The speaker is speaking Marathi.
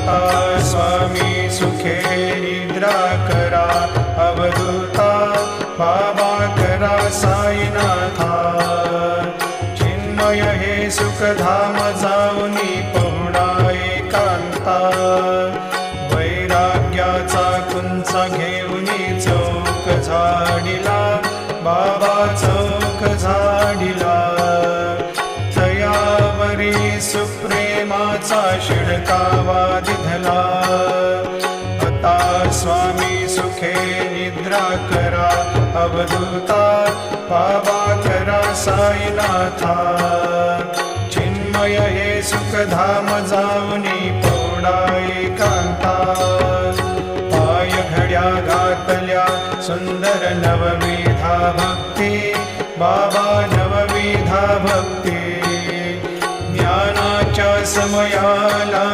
आता स्वामी सुखे निद्रा करा, अवधूता बाबा करा साईनाथा। चिन्मय हे सुखधाम जाऊनी पहुडा एकांता, वैराग्याचा कुंचा घेऊनी चौक झाडिला, बाबा चौक झाडिला। तयावरी सुप्रेमाचा शिडकावा दिधला, आता स्वामी सुखे निद्रा करा, अवधूता बाबा करा साईनाथा। चिन्मय हे सुखधाम जाऊनी पहुडा एकांता, पाय घड्या घातल्या सुंदर नवविधा भक्ती, बाबा नवविधा भक्ती। ज्ञानाच्या समयाला